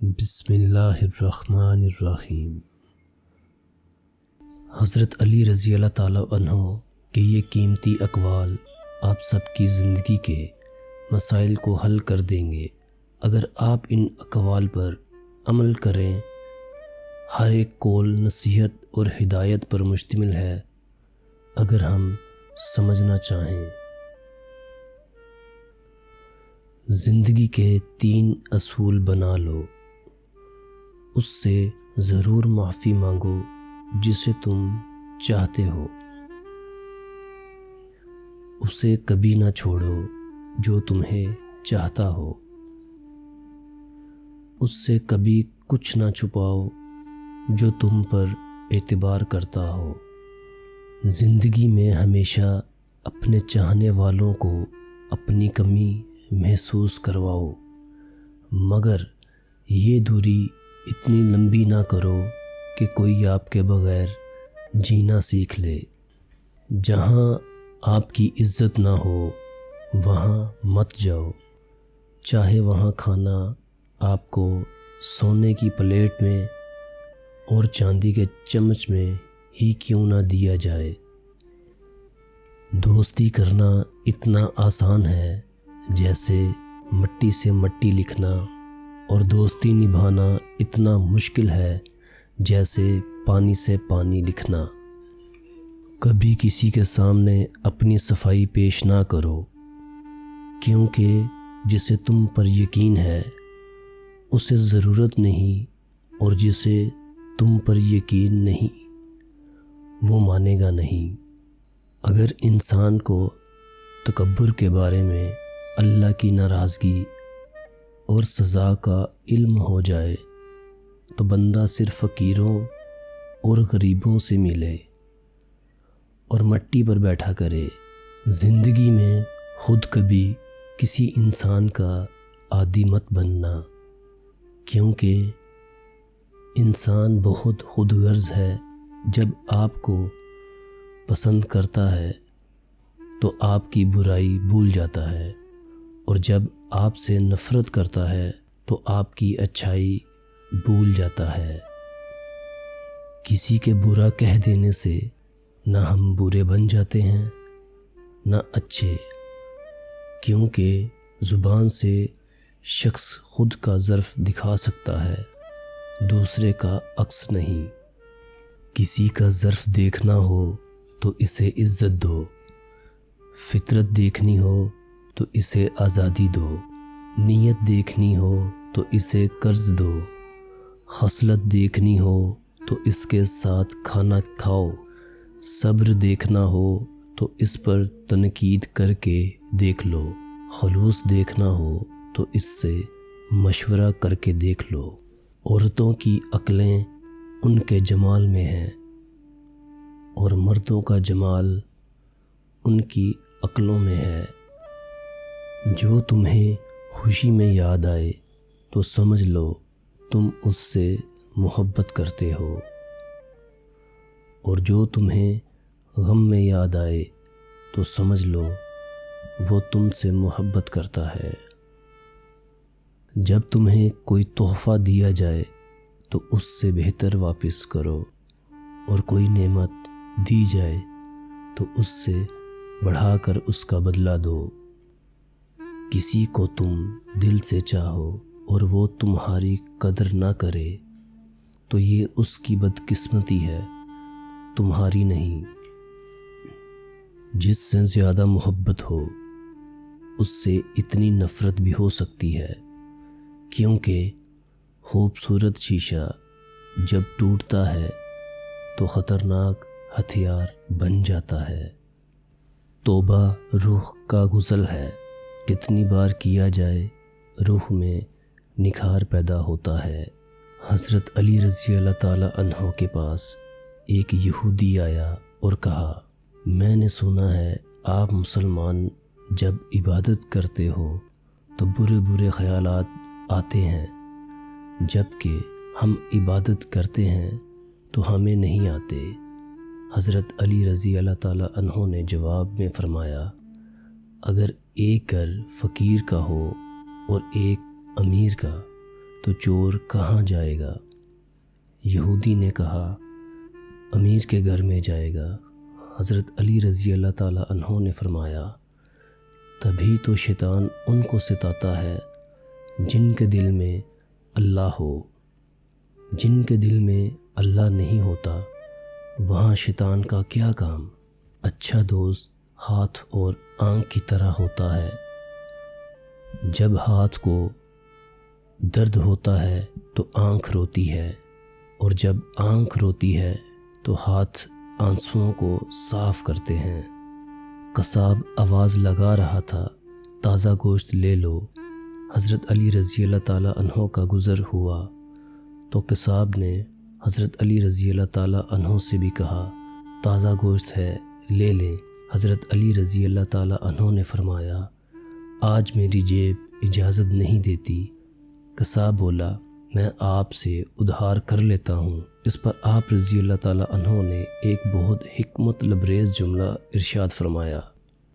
بسم اللہ الرحمن الرحیم۔ حضرت علی رضی اللہ تعالیٰ عنہ کے یہ قیمتی اقوال آپ سب کی زندگی کے مسائل کو حل کر دیں گے اگر آپ ان اقوال پر عمل کریں۔ ہر ایک قول نصیحت اور ہدایت پر مشتمل ہے اگر ہم سمجھنا چاہیں۔ زندگی کے 3 اصول بنا لو، اس سے ضرور معافی مانگو جسے تم چاہتے ہو، اسے کبھی نہ چھوڑو جو تمہیں چاہتا ہو، اس سے کبھی کچھ نہ چھپاؤ جو تم پر اعتبار کرتا ہو۔ زندگی میں ہمیشہ اپنے چاہنے والوں کو اپنی کمی محسوس کرواؤ، مگر یہ دوری اتنی لمبی نہ کرو کہ کوئی آپ کے بغیر جینا سیکھ لے۔ جہاں آپ کی عزت نہ ہو وہاں مت جاؤ، چاہے وہاں کھانا آپ کو سونے کی پلیٹ میں اور چاندی کے چمچ میں ہی کیوں نہ دیا جائے۔ دوستی کرنا اتنا آسان ہے جیسے مٹی سے مٹی لکھنا، اور دوستی نبھانا اتنا مشکل ہے جیسے پانی سے پانی لکھنا۔ کبھی کسی کے سامنے اپنی صفائی پیش نہ کرو، کیونکہ جسے تم پر یقین ہے اسے ضرورت نہیں، اور جسے تم پر یقین نہیں وہ مانے گا نہیں۔ اگر انسان کو تکبر کے بارے میں اللہ کی ناراضگی اور سزا کا علم ہو جائے تو بندہ صرف فقیروں اور غریبوں سے ملے اور مٹی پر بیٹھا کرے۔ زندگی میں خود کبھی کسی انسان کا عادی مت بننا، کیونکہ انسان بہت خود غرض ہے۔ جب آپ کو پسند کرتا ہے تو آپ کی برائی بھول جاتا ہے، اور جب آپ سے نفرت کرتا ہے تو آپ کی اچھائی بھول جاتا ہے۔ کسی کے برا کہہ دینے سے نہ ہم برے بن جاتے ہیں نہ اچھے، کیونکہ زبان سے شخص خود کا ظرف دکھا سکتا ہے، دوسرے کا عکس نہیں۔ کسی کا ظرف دیکھنا ہو تو اسے عزت دو، فطرت دیکھنی ہو تو اسے آزادی دو، نیت دیکھنی ہو تو اسے قرض دو، خصلت دیکھنی ہو تو اس کے ساتھ کھانا کھاؤ، صبر دیکھنا ہو تو اس پر تنقید کر کے دیکھ لو، خلوص دیکھنا ہو تو اس سے مشورہ کر کے دیکھ لو۔ عورتوں کی عقلیں ان کے جمال میں ہیں، اور مردوں کا جمال ان کی عقلوں میں ہے۔ جو تمہیں خوشی میں یاد آئے تو سمجھ لو تم اس سے محبت کرتے ہو، اور جو تمہیں غم میں یاد آئے تو سمجھ لو وہ تم سے محبت کرتا ہے۔ جب تمہیں کوئی تحفہ دیا جائے تو اس سے بہتر واپس کرو، اور کوئی نعمت دی جائے تو اس سے بڑھا کر اس کا بدلہ دو۔ کسی کو تم دل سے چاہو اور وہ تمہاری قدر نہ کرے تو یہ اس کی بدقسمتی ہے، تمہاری نہیں۔ جس سے زیادہ محبت ہو اس سے اتنی نفرت بھی ہو سکتی ہے، کیونکہ خوبصورت شیشہ جب ٹوٹتا ہے تو خطرناک ہتھیار بن جاتا ہے۔ توبہ روح کا غسل ہے، کتنی بار کیا جائے روح میں نکھار پیدا ہوتا ہے۔ حضرت علی رضی اللہ تعالیٰ عنہ کے پاس ایک یہودی آیا اور کہا، میں نے سنا ہے آپ مسلمان جب عبادت کرتے ہو تو برے برے خیالات آتے ہیں، جبکہ ہم عبادت کرتے ہیں تو ہمیں نہیں آتے۔ حضرت علی رضی اللہ تعالیٰ عنہ نے جواب میں فرمایا، اگر ایک گھر فقیر کا ہو اور ایک امیر کا تو چور کہاں جائے گا؟ یہودی نے کہا امیر کے گھر میں جائے گا۔ حضرت علی رضی اللہ تعالیٰ عنہ نے فرمایا تبھی تو شیطان ان کو ستاتا ہے جن کے دل میں اللہ ہو۔ جن کے دل میں اللہ نہیں ہوتا وہاں شیطان کا کیا کام؟ اچھا دوست ہاتھ اور آنکھ کی طرح ہوتا ہے۔ جب ہاتھ کو درد ہوتا ہے تو آنکھ روتی ہے، اور جب آنکھ روتی ہے تو ہاتھ آنسوؤں کو صاف کرتے ہیں۔ قصاب آواز لگا رہا تھا تازہ گوشت لے لو۔ حضرت علی رضی اللہ تعالیٰ عنہ کا گزر ہوا تو قصاب نے حضرت علی رضی اللہ تعالیٰ عنہ سے بھی کہا تازہ گوشت ہے لے لیں۔ حضرت علی رضی اللہ تعالیٰ عنہ نے فرمایا آج میری جیب اجازت نہیں دیتی۔ قصاب بولا میں آپ سے ادھار کر لیتا ہوں۔ اس پر آپ رضی اللہ تعالیٰ عنہ نے ایک بہت حکمت لبریز جملہ ارشاد فرمایا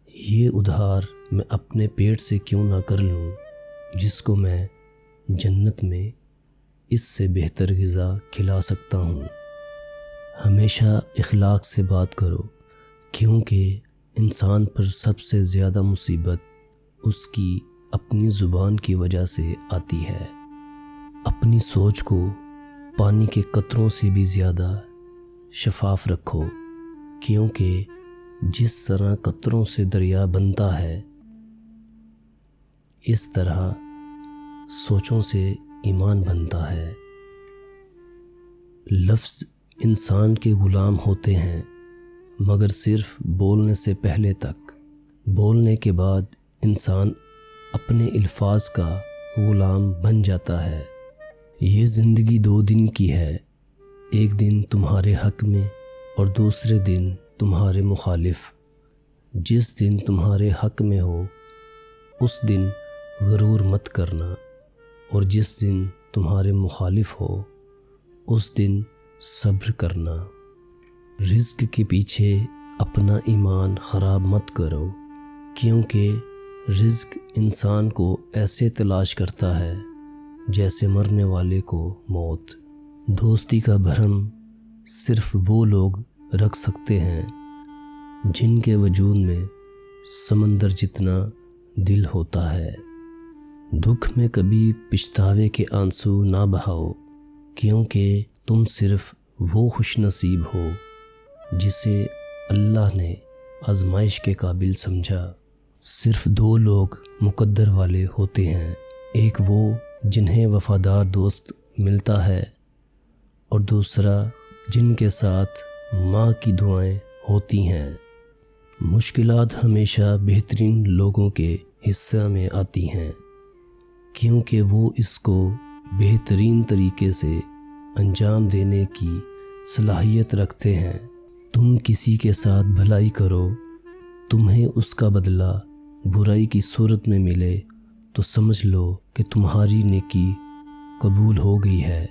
یہ ادھار میں اپنے پیٹ سے کیوں نہ کر لوں جس کو میں جنت میں اس سے بہتر غذا کھلا سکتا ہوں۔ ہمیشہ اخلاق سے بات کرو، کیونکہ انسان پر سب سے زیادہ مصیبت اس کی اپنی زبان کی وجہ سے آتی ہے۔ اپنی سوچ کو پانی کے قطروں سے بھی زیادہ شفاف رکھو، کیونکہ جس طرح قطروں سے دریا بنتا ہے اس طرح سوچوں سے ایمان بنتا ہے۔ لفظ انسان کے غلام ہوتے ہیں مگر صرف بولنے سے پہلے تک۔ بولنے کے بعد انسان اپنے الفاظ کا غلام بن جاتا ہے۔ یہ زندگی 2 دن کی ہے، ایک دن تمہارے حق میں اور دوسرے دن تمہارے مخالف۔ جس دن تمہارے حق میں ہو اس دن غرور مت کرنا، اور جس دن تمہارے مخالف ہو اس دن صبر کرنا۔ رزق کے پیچھے اپنا ایمان خراب مت کرو، کیونکہ رزق انسان کو ایسے تلاش کرتا ہے جیسے مرنے والے کو موت۔ دوستی کا بھرم صرف وہ لوگ رکھ سکتے ہیں جن کے وجود میں سمندر جتنا دل ہوتا ہے۔ دکھ میں کبھی پچھتاوے کے آنسو نہ بہاؤ، کیونکہ تم صرف وہ خوش نصیب ہو جسے اللہ نے آزمائش کے قابل سمجھا۔ صرف 2 لوگ مقدر والے ہوتے ہیں، ایک وہ جنہیں وفادار دوست ملتا ہے، اور دوسرا جن کے ساتھ ماں کی دعائیں ہوتی ہیں۔ مشکلات ہمیشہ بہترین لوگوں کے حصہ میں آتی ہیں، کیونکہ وہ اس کو بہترین طریقے سے انجام دینے کی صلاحیت رکھتے ہیں۔ تم کسی کے ساتھ بھلائی کرو، تمہیں اس کا بدلہ برائی کی صورت میں ملے تو سمجھ لو کہ تمہاری نیکی قبول ہو گئی ہے۔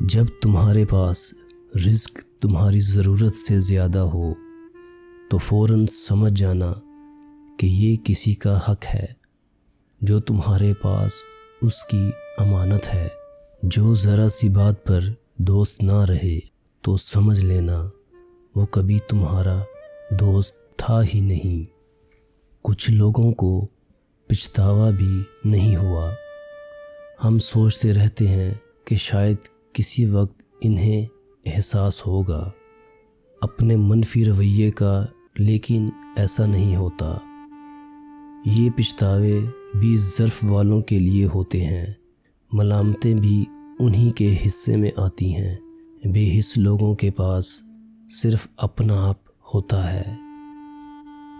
جب تمہارے پاس رزق تمہاری ضرورت سے زیادہ ہو تو فوراً سمجھ جانا کہ یہ کسی کا حق ہے جو تمہارے پاس اس کی امانت ہے۔ جو ذرا سی بات پر دوست نہ رہے تو سمجھ لینا وہ کبھی تمہارا دوست تھا ہی نہیں۔ کچھ لوگوں کو پچھتاوا بھی نہیں ہوا۔ ہم سوچتے رہتے ہیں کہ شاید کسی وقت انہیں احساس ہوگا اپنے منفی رویے کا، لیکن ایسا نہیں ہوتا۔ یہ پچھتاوے بھی ظرف والوں کے لیے ہوتے ہیں، ملامتیں بھی انہی کے حصے میں آتی ہیں۔ بے حس لوگوں کے پاس صرف اپنا آپ ہوتا ہے۔